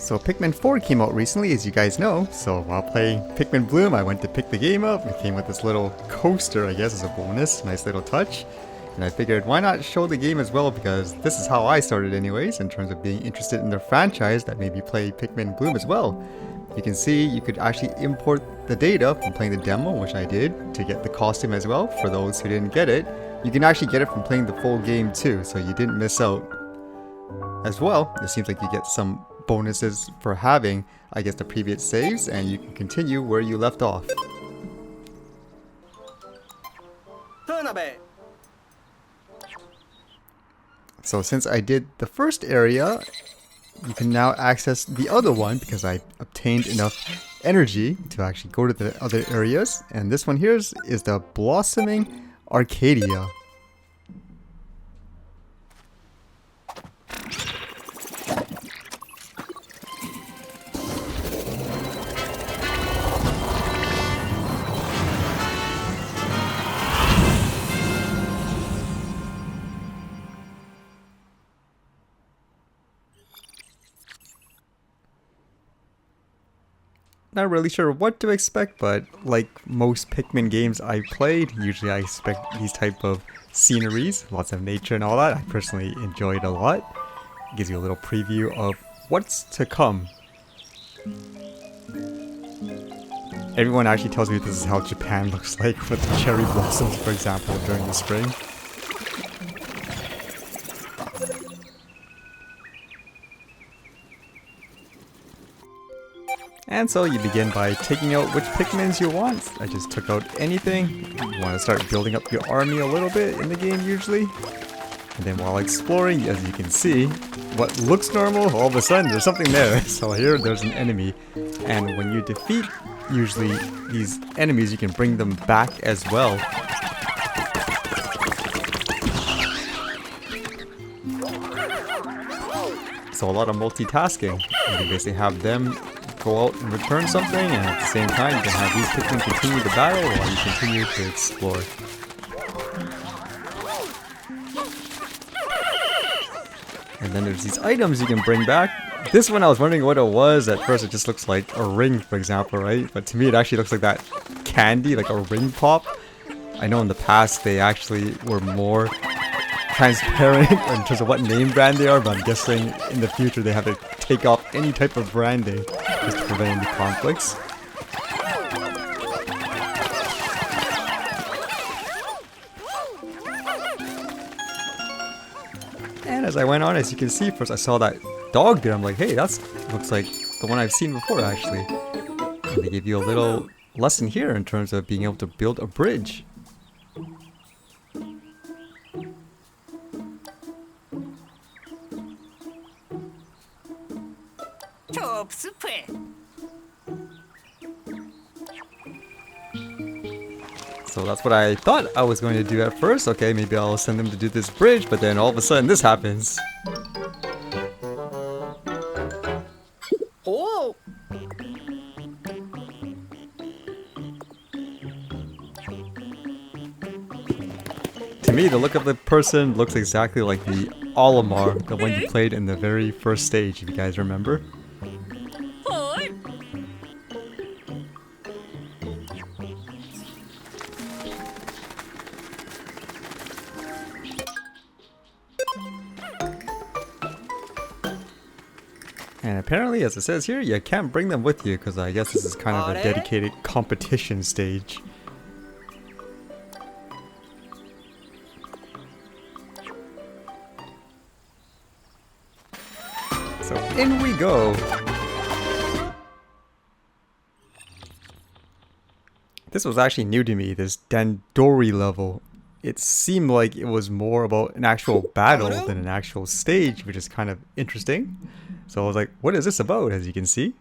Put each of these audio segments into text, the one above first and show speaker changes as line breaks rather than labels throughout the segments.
So Pikmin 4 came out recently, as you guys know, so while playing Pikmin Bloom, I went to pick the game up. It came with this little coaster, I guess, as a bonus. Nice little touch. And I figured, why not show the game as well, because this is how I started anyways, in terms of being interested in the franchise that made me play Pikmin Bloom as well. You can see you could actually import the data from playing the demo, which I did, to get the costume as well. For those who didn't get it, you can actually get it from playing the full game too, so you didn't miss out. As well, it seems like you get some bonuses for having, I guess, the previous saves, and you can continue where you left off. So since I did the first area, you can now access the other one because I obtained enough energy to actually go to the other areas. And this one here is the Blossoming Arcadia. Not really sure what to expect, but like most Pikmin games I played, usually I expect these type of sceneries, lots of nature and all that. I personally enjoy it a lot. It gives you a little preview of what's to come. Everyone actually tells me this is how Japan looks like with the cherry blossoms, for example, during the spring. And so you begin by taking out which Pikmins you want. I just took out anything. You want to start building up your army a little bit in the game usually. And then while exploring, as you can see, what looks normal, all of a sudden there's something there. So here there's an enemy. And when you defeat usually these enemies, you can bring them back as well. So a lot of multitasking. You can basically have them go out and return something, and at the same time you can have these Pikmin continue the battle while you continue to explore. And then there's these items you can bring back. This one I was wondering what it was. At first it just looks like a ring, for example, right? But to me it actually looks like that candy, like a ring pop. I know in the past they actually were more transparent in terms of what name brand they are, but I'm guessing in the future they have to take off any type of branding just to prevent any conflicts. And as I went on, as you can see, first I saw that dog there. I'm like, hey, that looks like the one I've seen before actually. And they give you a little lesson here in terms of being able to build a bridge. So that's what I thought I was going to do at first. Okay, maybe I'll send them to do this bridge, but then all of a sudden this happens.
Oh!
To me, the look of the person looks exactly like the Olimar, the one you played in the very first stage, if you guys remember. And apparently, as it says here, you can't bring them with you because I guess this is kind of a dedicated competition stage. So in we go. This was actually new to me, this Dandori level. It seemed like it was more about an actual battle than an actual stage, which is kind of interesting. So I was like, what is this about, as you can see?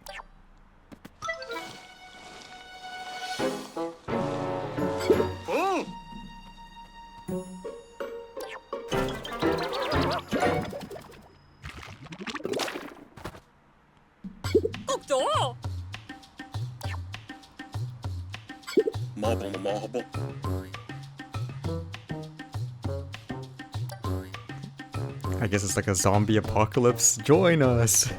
I guess it's like a zombie apocalypse. Join us!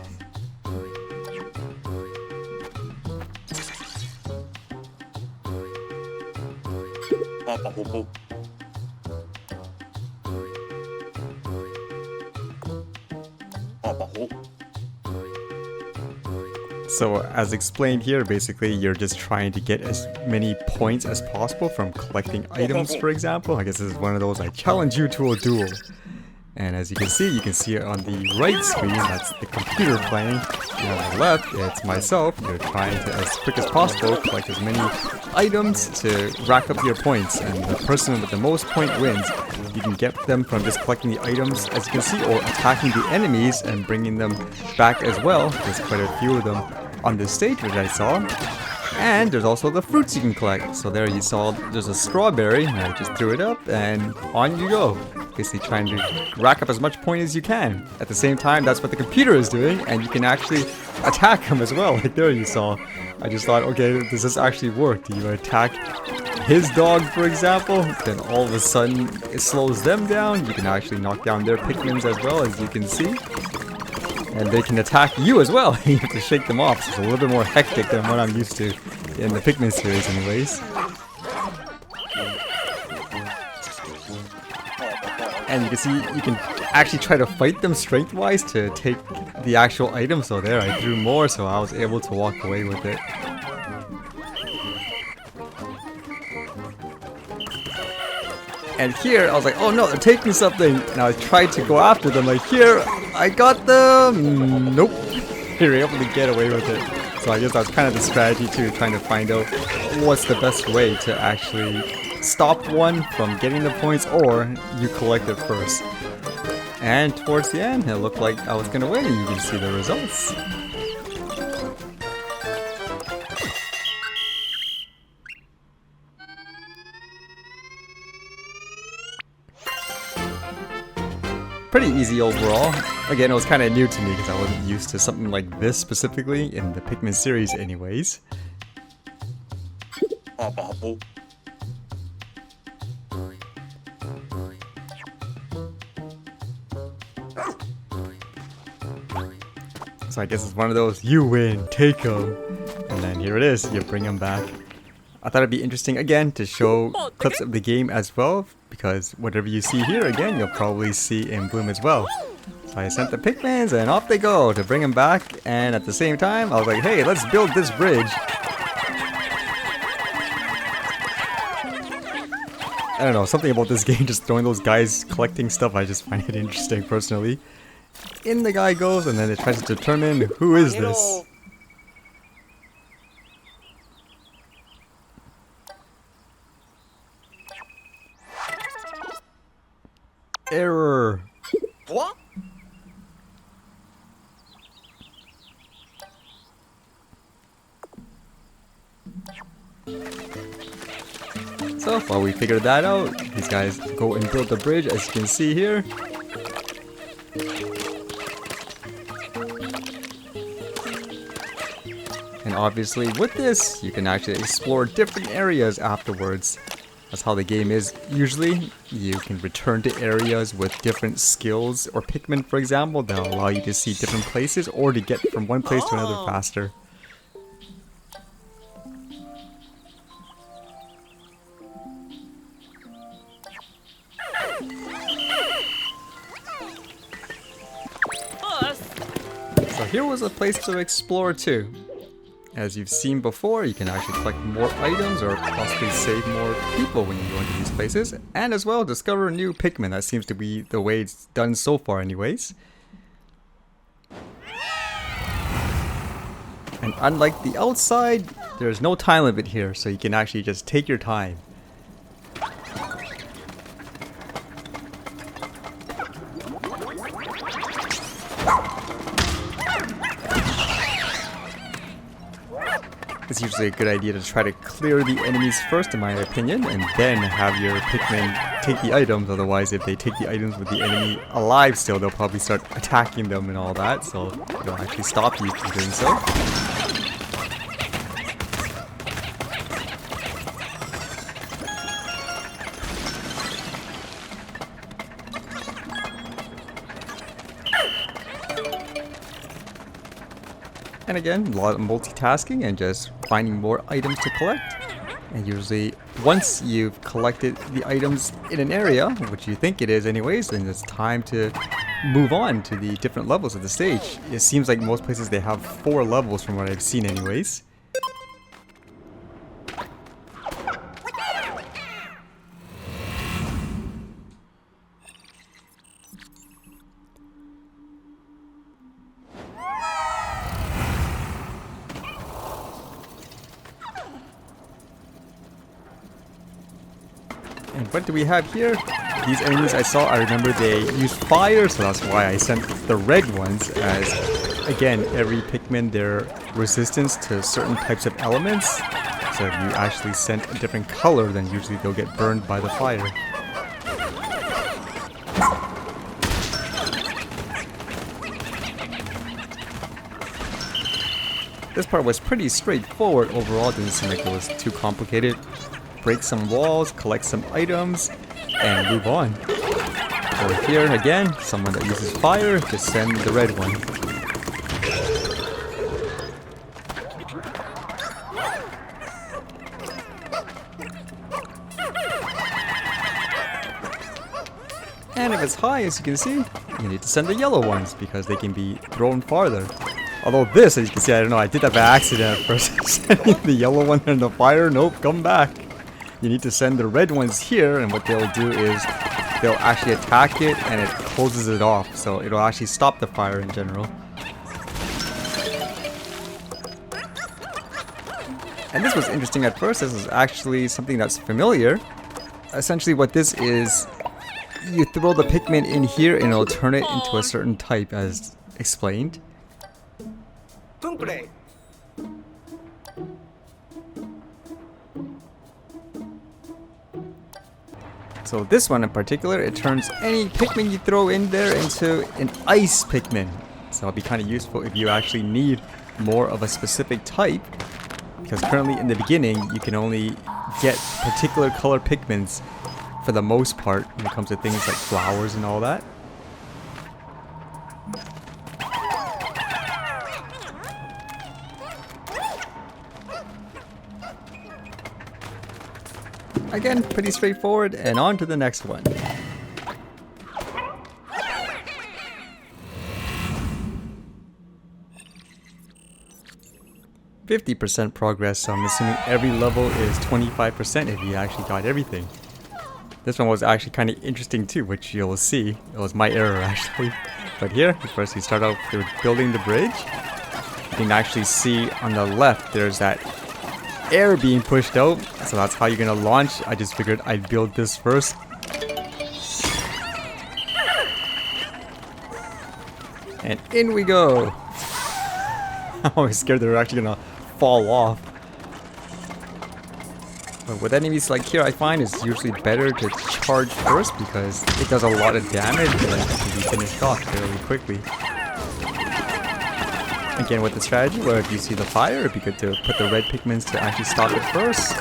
So as explained here, basically you're just trying to get as many points as possible from collecting items, for example. I guess this is one of those, I challenge you to a duel. And as you can see it on the right screen, that's the computer playing. And on the left, it's myself. You're trying to, as quick as possible, collect as many items to rack up your points. And the person with the most point wins. You can get them from just collecting the items, as you can see, or attacking the enemies and bringing them back as well. There's quite a few of them on this stage, which I saw. And there's also the fruits you can collect. So there you saw there's a strawberry, and I just threw it up, and on you go. Basically trying to rack up as much point as you can. At the same time, that's what the computer is doing, and you can actually attack him as well. Like there you saw. I just thought, okay, does this actually work? Do you attack his dog, for example? Then all of a sudden, it slows them down. You can actually knock down their Pikmins as well, as you can see. And they can attack you as well. You have to shake them off. So it's a little bit more hectic than what I'm used to in the Pikmin series anyways. And you can see, you can actually try to fight them strength-wise to take the actual item. So there, I threw more, so I was able to walk away with it. And here, I was like, oh no, they're taking something. And I tried to go after them, like here, I got them. Nope. They were able to get away with it. So I guess that's kind of the strategy too, trying to find out what's the best way to actually stop one from getting the points, or you collect it first. And towards the end, it looked like I was gonna win, and you can see the results. Pretty easy overall. Again, it was kind of new to me because I wasn't used to something like this specifically in the Pikmin series anyways. So I guess it's one of those, you win, take them. And then here it is, you bring them back. I thought it'd be interesting again to show clips of the game as well, because whatever you see here again, you'll probably see in Bloom as well. So I sent the Pikmins and off they go to bring them back, and at the same time I was like, hey, let's build this bridge. I don't know, something about this game, just throwing those guys collecting stuff, I just find it interesting personally. In the guy goes, and then it tries to determine who is this. Error. What? So while we figured that out, these guys go and build the bridge, as you can see here. And obviously with this, you can actually explore different areas afterwards. That's how the game is usually. You can return to areas with different skills or Pikmin, for example, that allow you to see different places or to get from one place to another faster. So here was a place to explore too. As you've seen before, you can actually collect more items or possibly save more people when you go into these places, and as well discover new Pikmin. That seems to be the way it's done so far anyways. And unlike the outside, there's no time limit here, so you can actually just take your time. It's usually a good idea to try to clear the enemies first, in my opinion, and then have your Pikmin take the items. Otherwise, if they take the items with the enemy alive still, they'll probably start attacking them and all that, so it'll actually stop you from doing so. And again, a lot of multitasking and just finding more items to collect. And usually, once you've collected the items in an area, which you think it is anyways, then it's time to move on to the different levels of the stage. It seems like most places they have 4 levels from what I've seen anyways. And what do we have here? These enemies I saw, I remember they use fire, so that's why I sent the red ones, as again, every Pikmin, their resistance to certain types of elements. So if you actually sent a different color, then usually they'll get burned by the fire. This part was pretty straightforward overall, didn't seem like it was too complicated. Break some walls, collect some items, and move on. Over here, again, someone that uses fire, just send the red one. And if it's high, as you can see, you need to send the yellow ones, because they can be thrown farther. Although this, as you can see, I don't know, I did that by accident at first. Sending the yellow one in the fire, nope, come back. You need to send the red ones here, and what they'll do is they'll actually attack it and it closes it off, so it'll actually stop the fire in general. And this was interesting at first. This is actually something that's familiar. Essentially what this is, you throw the Pikmin in here and it'll turn it into a certain type, as explained. So this one in particular, it turns any Pikmin you throw in there into an ice Pikmin. So it'll be kind of useful if you actually need more of a specific type. Because currently in the beginning, you can only get particular color Pikmins for the most part when it comes to things like flowers and all that. Again, pretty straightforward, and on to the next one. %50 progress, so I'm assuming every level is 25% if you actually got everything. This one was actually kind of interesting too, which you'll see. It was my error actually. But here, first you start out with building the bridge. You can actually see on the left there's that air being pushed out, so that's how you're gonna launch. I just figured I'd build this first. And in we go! I'm always scared they're actually gonna fall off. But with enemies like here, I find it's usually better to charge first because it does a lot of damage and then it can be finished off fairly quickly. Again, with the strategy where if you see the fire, it'd be good to put the red Pikmins to actually stop it first.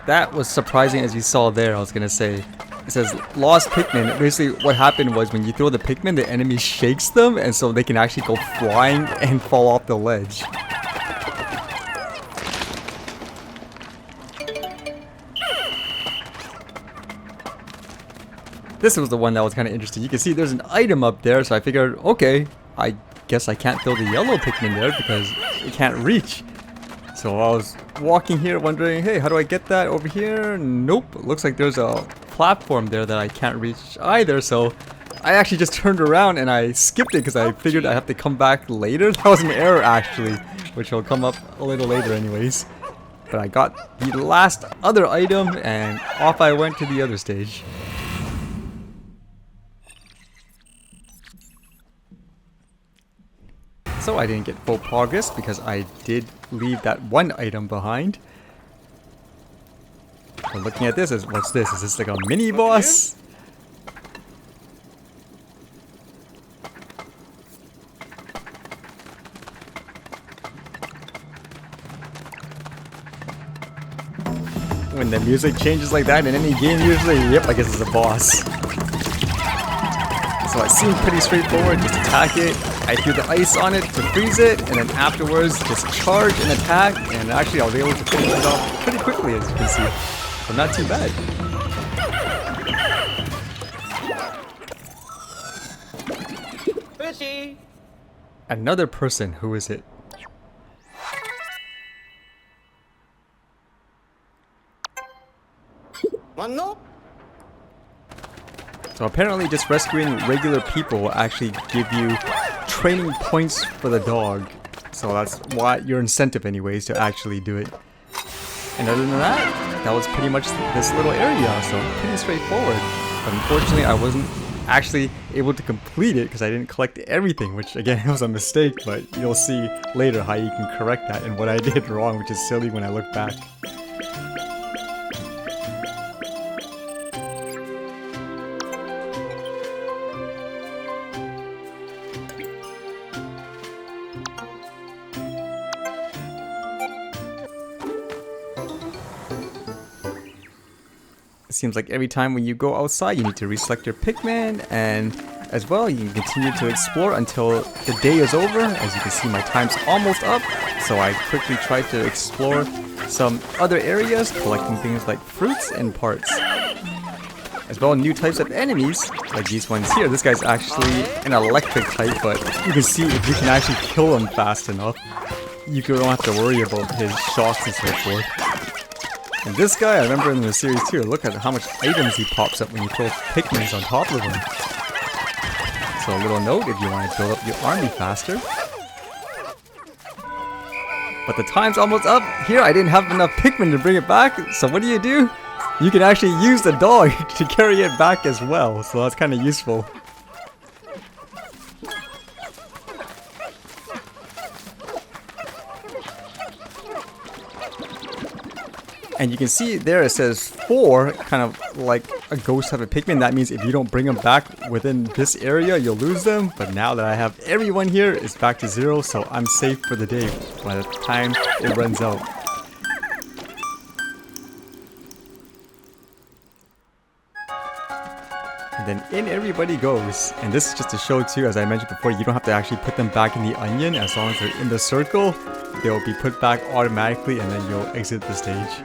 That was surprising, as you saw there, I was gonna say. It says lost Pikmin. Basically what happened was when you throw the Pikmin, the enemy shakes them, and so they can actually go flying and fall off the ledge. This was the one that was kind of interesting. You can see there's an item up there, so I figured, okay, I guess I can't throw the yellow Pikmin there because it can't reach. So I was walking here wondering, hey, how do I get that over here? Nope, looks like there's a platform there that I can't reach either, so I actually just turned around and I skipped it because I figured I have to come back later. That was an error actually, which will come up a little later anyways. But I got the last other item and off I went to the other stage. So I didn't get full progress because I did leave that one item behind. But looking at this, what's this? Is this like a mini boss? When the music changes like that in any game usually, yep, I guess it's a boss. So it seemed pretty straightforward, just attack it. I threw the ice on it to freeze it, and then afterwards just charge and attack, and actually I was able to finish it off pretty quickly, as you can see. So not too bad.
Fishy.
Another person, who is it?
One.
So apparently just rescuing regular people will actually give you training points for the dog. So that's why your incentive anyways to actually do it. And other than that, that was pretty much this little area, so pretty straightforward. But unfortunately I wasn't actually able to complete it because I didn't collect everything, which again was a mistake, but you'll see later how you can correct that and what I did wrong, which is silly when I look back. Seems like every time when you go outside you need to reselect your Pikmin, and as well you can continue to explore until the day is over. As you can see, my time's almost up, so I quickly tried to explore some other areas, collecting things like fruits and parts. As well, new types of enemies, like these ones here. This guy's actually an electric type, but you can see if you can actually kill him fast enough, you don't have to worry about his shocks and so forth. And this guy, I remember in the series too, look at how much items he pops up when you throw Pikmins on top of him. So a little note, if you want to build up your army faster. But the time's almost up. Here I didn't have enough Pikmin to bring it back, so what do? You can actually use the dog to carry it back as well, so that's kind of useful. And you can see there it says 4, kind of like a ghost type of Pikmin. That means if you don't bring them back within this area, you'll lose them. But now that I have everyone here, it's back to 0, so I'm safe for the day by the time it runs out. And then in everybody goes. And this is just to show too, as I mentioned before, you don't have to actually put them back in the onion. As long as they're in the circle, they'll be put back automatically, and then you'll exit the stage.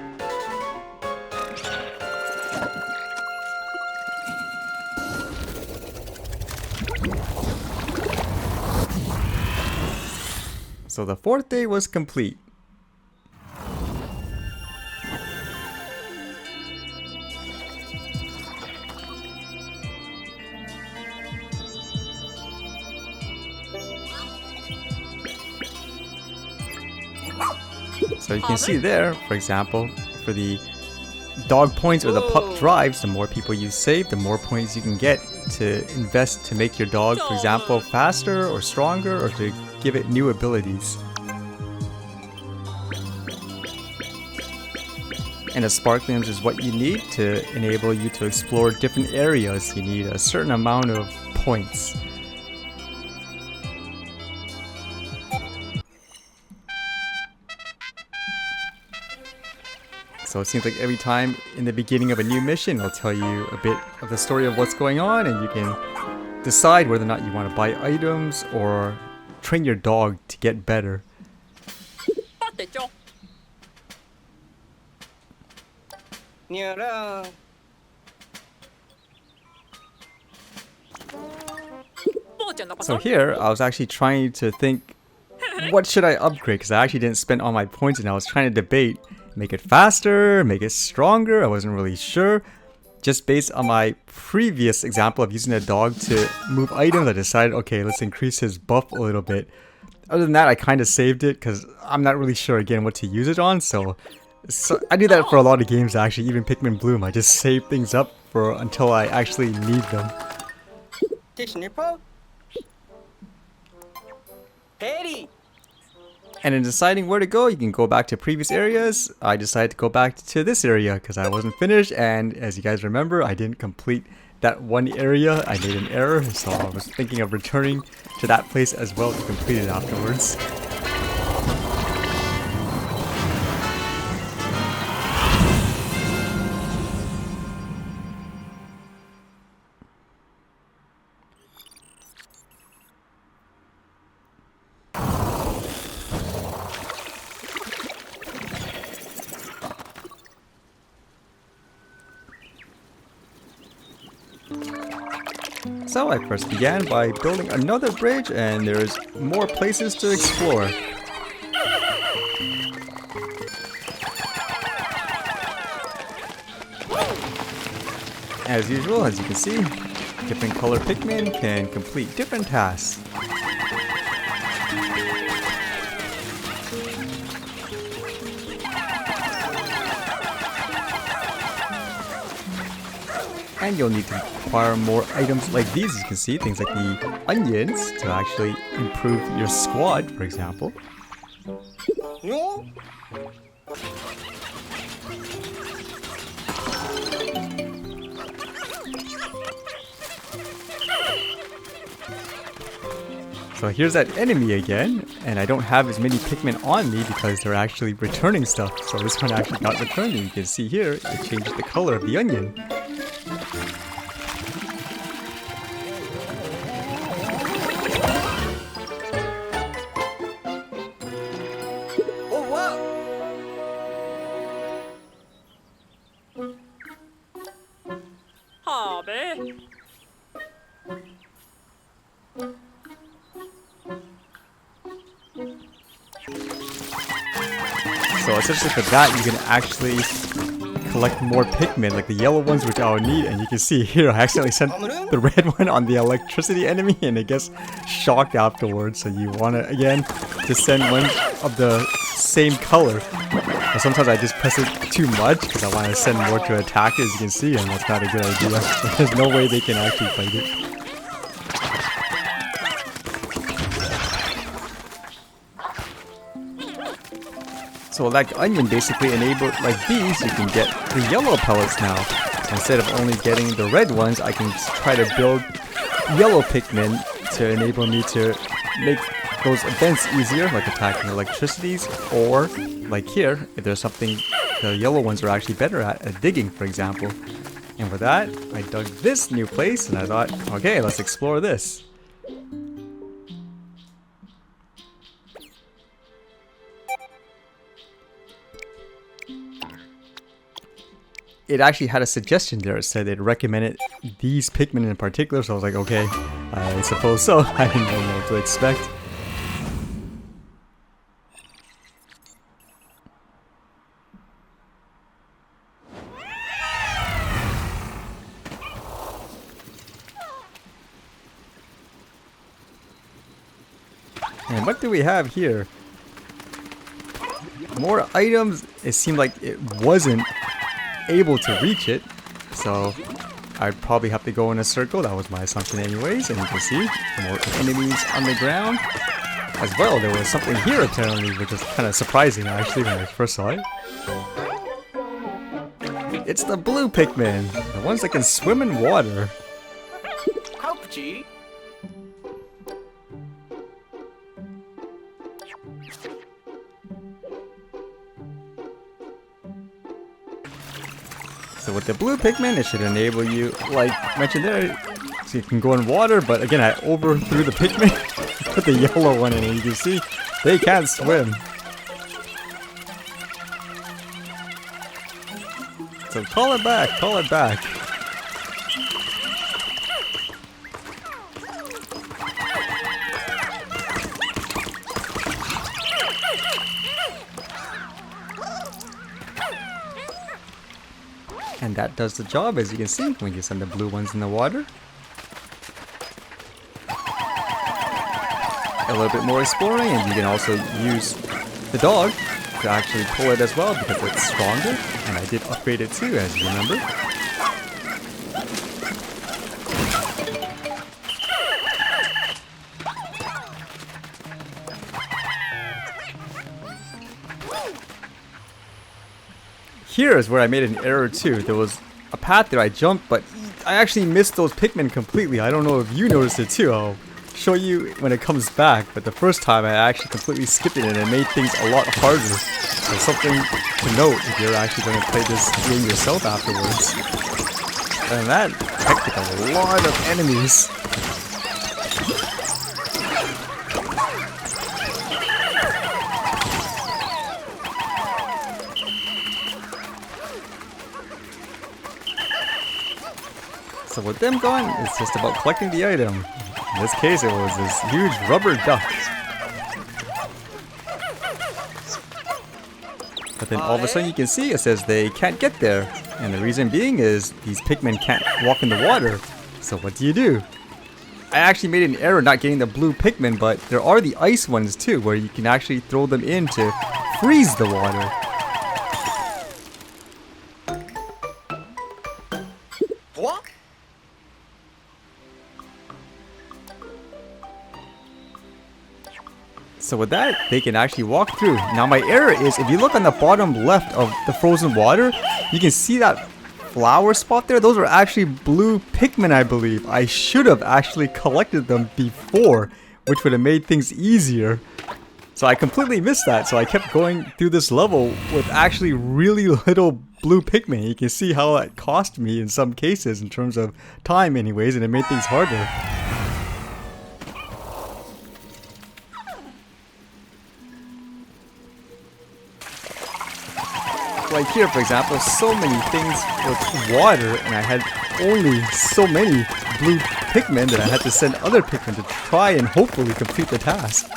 So the 4th day was complete. So you can see there, for example, for the dog points or the pup drives, the more people you save, the more points you can get to invest to make your dog, for example, faster or stronger, or to give it new abilities. And the sparklings is what you need to enable you to explore different areas. You need a certain amount of points. So it seems like every time in the beginning of a new mission, it'll tell you a bit of the story of what's going on, and you can decide whether or not you want to buy items or train your dog to get better. So here, I was actually trying to think, what should I upgrade? Because I actually didn't spend all my points, and I was trying to debate, make it faster, make it stronger. I wasn't really sure. Just based on my previous example of using a dog to move items, I decided, okay, let's increase his buff a little bit. Other than that, I kind of saved it because I'm not really sure again what to use it on. So I do that for a lot of games actually, even Pikmin Bloom. I just save things up for until I actually need them. And in deciding where to go, you can go back to previous areas. I decided to go back to this area because I wasn't finished, and as you guys remember, I didn't complete that one area. I made an error, so I was thinking of returning to that place as well to complete it afterwards. So I first began by building another bridge, and there's more places to explore. As usual, as you can see, different color Pikmin can complete different tasks. And you'll need to acquire more items like these. As you can see, things like the onions to actually improve your squad, for example. So here's that enemy again, and I don't have as many Pikmin on me because they're actually returning stuff. So this one actually got returned, and you can see here, it changed the color of the onion. So essentially for that, you can actually collect more Pikmin, like the yellow ones, which I would need. And you can see here, I accidentally sent the red one on the electricity enemy, and it gets shocked afterwards. So you want to, again, to send one of the same color. But sometimes I just press it too much because I want to send more to attack it, as you can see, and that's not a good idea. There's no way they can actually fight it. So like onion basically enabled like these, you can get the yellow pellets now. So instead of only getting the red ones, I can try to build yellow Pikmin to enable me to make those events easier, like attacking electricities, or like here, if there's something the yellow ones are actually better at digging, for example. And with that, I dug this new place and I thought, okay, let's explore this. It actually had a suggestion there. It said it recommended these Pikmin in particular, so I was like, okay, I suppose so. I didn't know what to expect. And what do we have here? More items. It seemed like it wasn't able to reach it, so I'd probably have to go in a circle. That was my assumption anyways. And you can see more enemies on the ground as well. There was something here apparently, which was kind of surprising actually when I first saw it. It's the blue Pikmin, the ones that can swim in water. So with the blue Pikmin, it should enable you, like mentioned there, so you can go in water, but again, I overthrew the Pikmin, put the yellow one in, and you can see, they can't swim. So call it back, call it back. And that does the job, as you can see, when you send the blue ones in the water. A little bit more exploring, and you can also use the dog to actually pull it as well, because it's stronger, and I did upgrade it too, as you remember. Here is where I made an error too. There was a path there I jumped, but I actually missed those Pikmin completely. I don't know if you noticed it too. I'll show you when it comes back, but the first time I actually completely skipped it and it made things a lot harder. So something to note if you're actually going to play this game yourself afterwards. And that affected a lot of enemies. So with them gone, it's just about collecting the item. In this case, it was this huge rubber duck. But then all of a sudden you can see it says they can't get there. And the reason being is these Pikmin can't walk in the water. So what do? I actually made an error not getting the blue Pikmin, but there are the ice ones too, where you can actually throw them in to freeze the water.
What?
So with that, they can actually walk through. Now my error is, if you look on the bottom left of the frozen water, you can see that flower spot there. Those are actually blue Pikmin, I believe. I should have actually collected them before, which would have made things easier. So I completely missed that. So I kept going through this level with actually really little blue Pikmin. You can see how that cost me in some cases in terms of time anyways, and it made things harder. Like here, for example, so many things with water, and I had only so many blue Pikmin that I had to send other Pikmin to try and hopefully complete the task.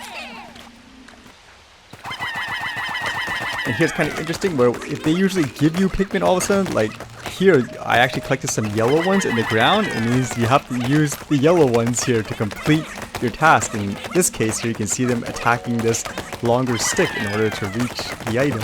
And here's kind of interesting, where if they usually give you Pikmin all of a sudden, like here, I actually collected some yellow ones in the ground. It means you have to use the yellow ones here to complete your task. In this case here, you can see them attacking this longer stick in order to reach the item.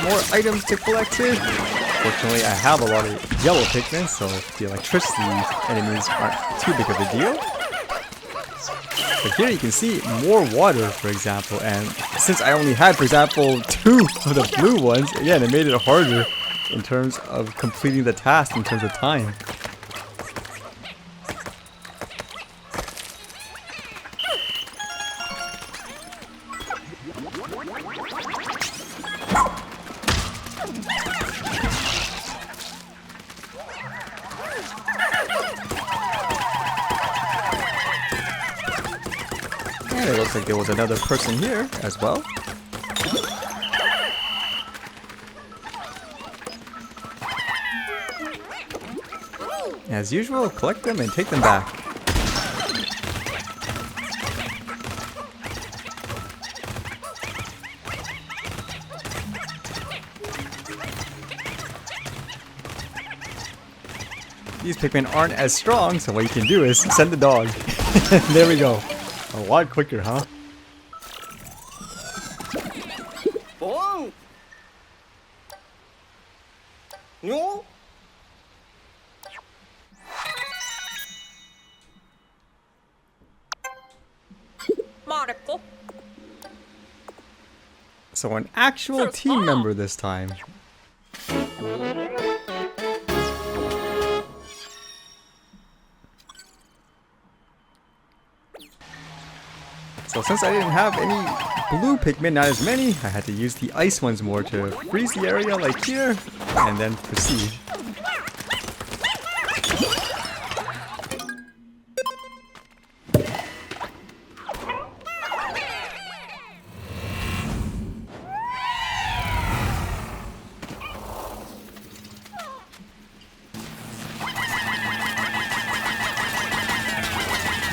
More items to collect here. Fortunately, I have a lot of yellow Pikmin, so the electricity enemies aren't too big of a deal. But here you can see more water, for example, and since I only had, for example, 2 of the blue ones, again, it made it harder in terms of completing the task in terms of time. And it looks like there was another person here as well. As usual, collect them and take them back. These Pikmin aren't as strong, so what you can do is send the dog. There we go. A lot quicker, huh?
Oh. No. 말했고.
So an actual team member this time. So since I didn't have any blue Pikmin, not as many, I had to use the ice ones more to freeze the area like here, and then proceed.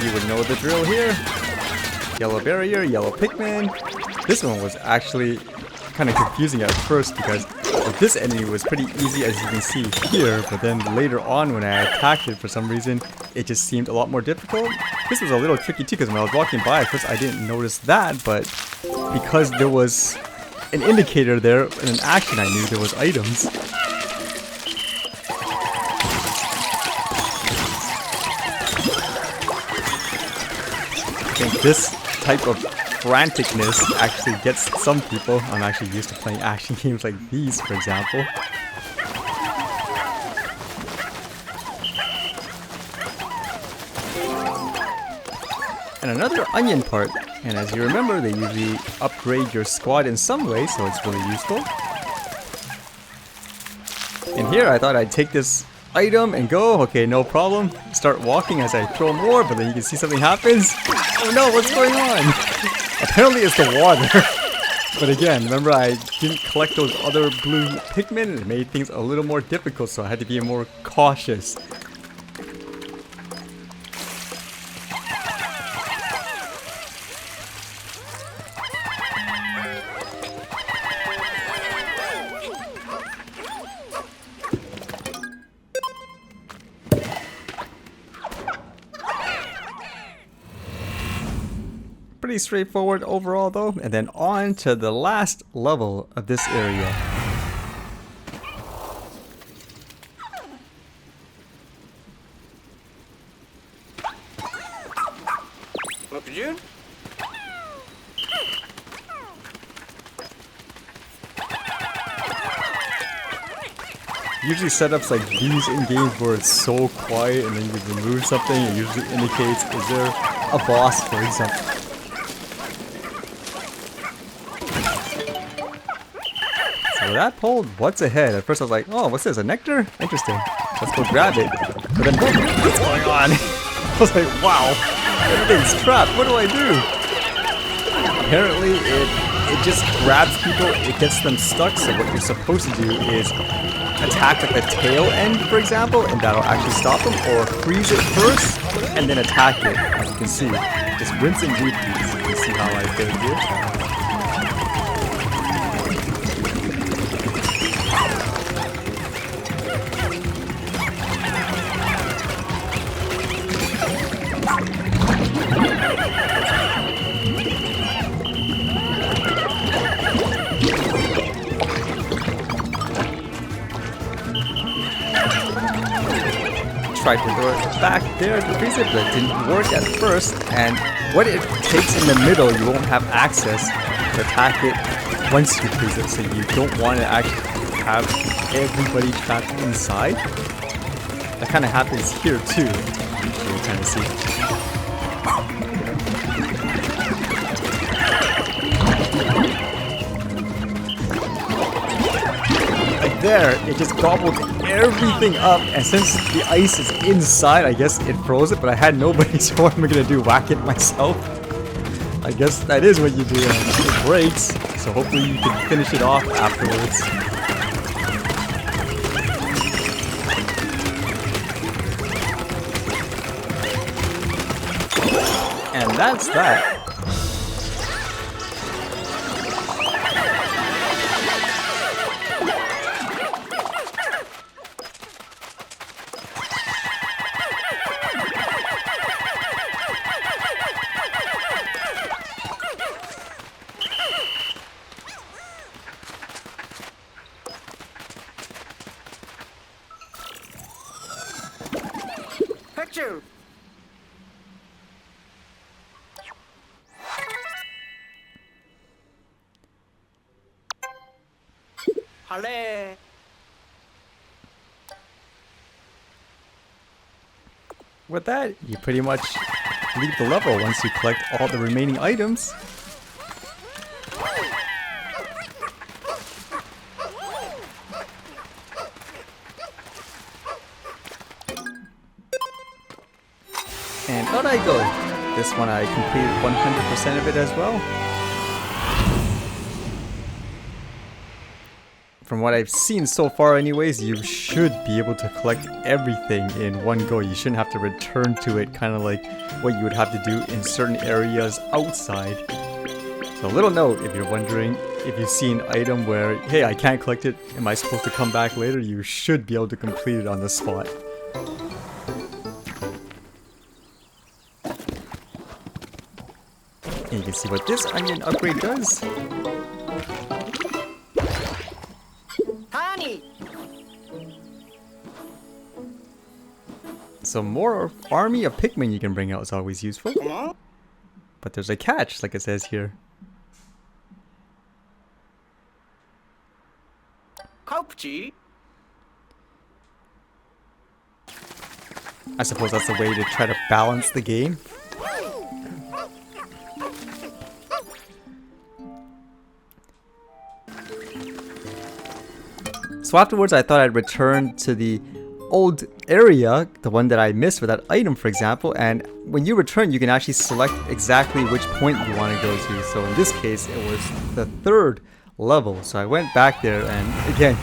You would know the drill here. Yellow barrier, yellow Pikmin. This one was actually kind of confusing at first because this enemy was pretty easy, as you can see here, but then later on when I attacked it for some reason, it just seemed a lot more difficult. This was a little tricky too, because when I was walking by at first I didn't notice that, but because there was an indicator there and an action, I knew there was items. I think this type of franticness actually gets some people. I'm actually used to playing action games like these, for example. And another onion part, and as you remember, they usually upgrade your squad in some way, so it's really useful. And here I thought I'd take this item and go, okay, no problem. Start walking as I throw more, but then you can see something happens. Oh no, what's going on? Apparently it's the water. But again, remember I didn't collect those other blue Pikmin and it made things a little more difficult, so I had to be more cautious. Pretty straightforward overall though, and then on to the last level of this area. Usually setups like these in games where it's so quiet and then you remove something, it usually indicates is there a boss, for example. So that pulled what's ahead. At first I was like, oh, what's this, a nectar? Interesting. Let's go grab it. But then, what's going on? I was like, wow, everything's trapped. What do I do? Apparently it just grabs people, it gets them stuck, so what you're supposed to do is attack like the tail end, for example, and that'll actually stop them, or freeze it first and then attack it, as you can see. Just rinse and repeat. You can see how I did it here. Tried to throw it back there to freeze it, but it didn't work at first, and what it takes in the middle you won't have access to attack it once you freeze it, so you don't want to actually have everybody trapped inside. That kind of happens here too, you can kind of see. There, it just gobbled everything up, and since the ice is inside, I guess it froze it, but I had nobody, so what am I gonna do, whack it myself? I guess that is what you do when it breaks, so hopefully you can finish it off afterwards. And that's that.
Picture. Hello.
With that, you pretty much leave the level once you collect all the remaining items. And out I go. This one I completed 100% of it as well. From what I've seen so far anyways, you should be able to collect everything in one go. You shouldn't have to return to it, kind of like what you would have to do in certain areas outside. So a little note, if you're wondering, if you see an item where, hey, I can't collect it, am I supposed to come back later? You should be able to complete it on the spot. And you can see what this onion upgrade does.
Honey.
So more army of Pikmin you can bring out is always useful.
Come on.
But there's a catch, like it says here.
Kopchi.
I suppose that's a way to try to balance the game. So afterwards, I thought I'd return to the old area, the one that I missed with that item, for example, and when you return, you can actually select exactly which point you want to go to. So in this case, it was the 3rd level. So I went back there, and again,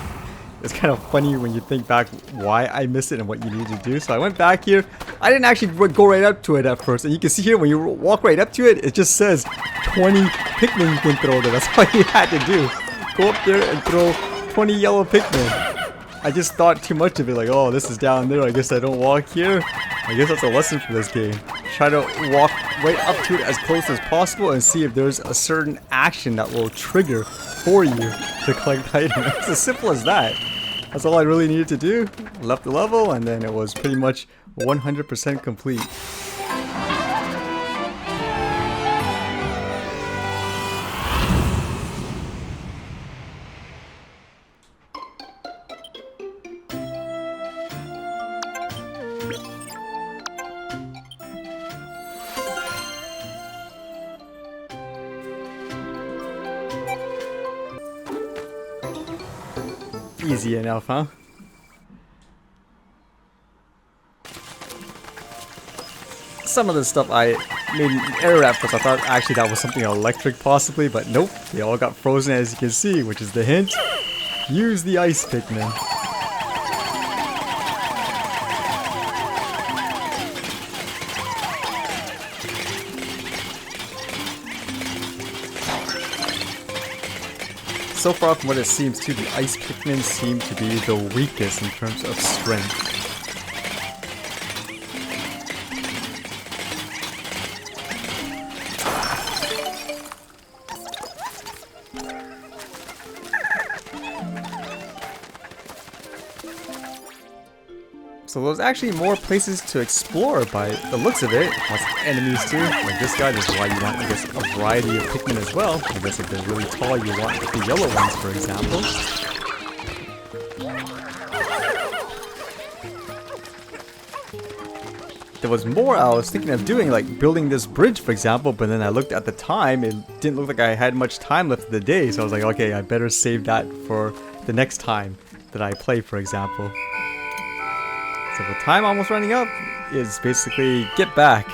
it's kind of funny when you think back why I missed it and what you need to do. So I went back here. I didn't actually go right up to it at first, and you can see here when you walk right up to it, it just says 20 Pikmin you can throw there. That's all you had to do. Go up there and throw 20 yellow Pikmin. I just thought too much of it, like, oh, this is down there, I guess I don't walk here. I guess that's a lesson for this game. Try to walk right up to it as close as possible and see if there's a certain action that will trigger for you to collect the item. It's as simple as that. That's all I really needed to do. Left the level, and then it was pretty much 100% complete. Easy enough, huh? Some of the stuff I made an error at first. I thought actually that was something electric possibly, but nope. They all got frozen, as you can see, which is the hint. Use the ice Pikmin. So far from what it seems too, the ice Pikmin seem to be the weakest in terms of strength. So there's actually more places to explore by the looks of it. Lots of enemies too, like this guy. This is why you want, I guess, a variety of Pikmin as well. I guess if they're really tall, you want the yellow ones, for example. There was more I was thinking of doing, like building this bridge, for example, but then I looked at the time, it didn't look like I had much time left of the day, so I was like, okay, I better save that for the next time that I play, for example. So the time almost running up is basically get back.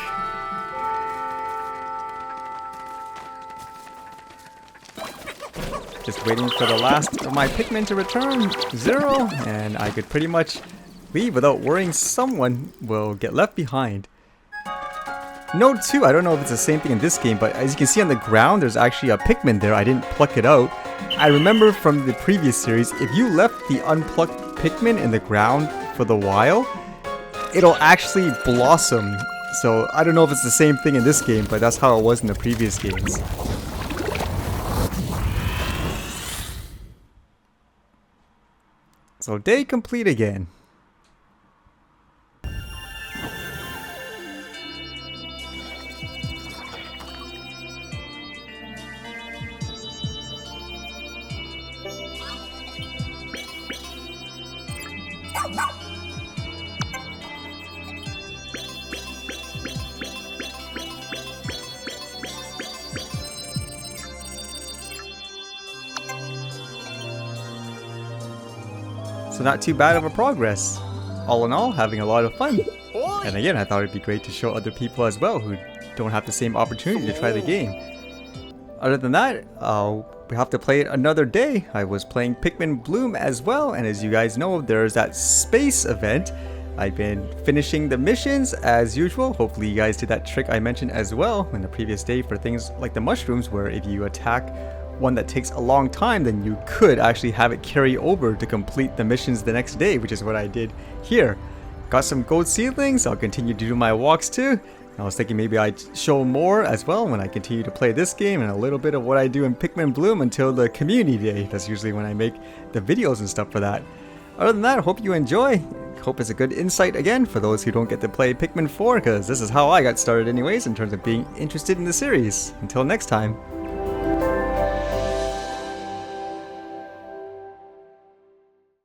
Just waiting for the last of my Pikmin to return, 0, and I could pretty much leave without worrying someone will get left behind. Note 2, I don't know if it's the same thing in this game, but as you can see on the ground, there's actually a Pikmin there. I didn't pluck it out. I remember from the previous series, if you left the unplucked Pikmin in the ground for the while, it'll actually blossom. So I don't know if it's the same thing in this game, but that's how it was in the previous games. So day complete again. So not too bad of a progress. All in all, having a lot of fun. And again, I thought it'd be great to show other people as well who don't have the same opportunity to try the game. Other than that, we have to play it another day. I was playing Pikmin Bloom as well, and as you guys know, there's that space event. I've been finishing the missions as usual. Hopefully you guys did that trick I mentioned as well in the previous day for things like the mushrooms, where if you attack one that takes a long time, then you could actually have it carry over to complete the missions the next day, which is what I did here. Got some gold seedlings. I'll continue to do my walks too. I was thinking maybe I'd show more as well when I continue to play this game, and a little bit of what I do in Pikmin Bloom until the community day. That's usually when I make the videos and stuff for that. Other than that, I hope you enjoy. Hope it's a good insight again for those who don't get to play Pikmin 4, because this is how I got started anyways in terms of being interested in the series. Until next time.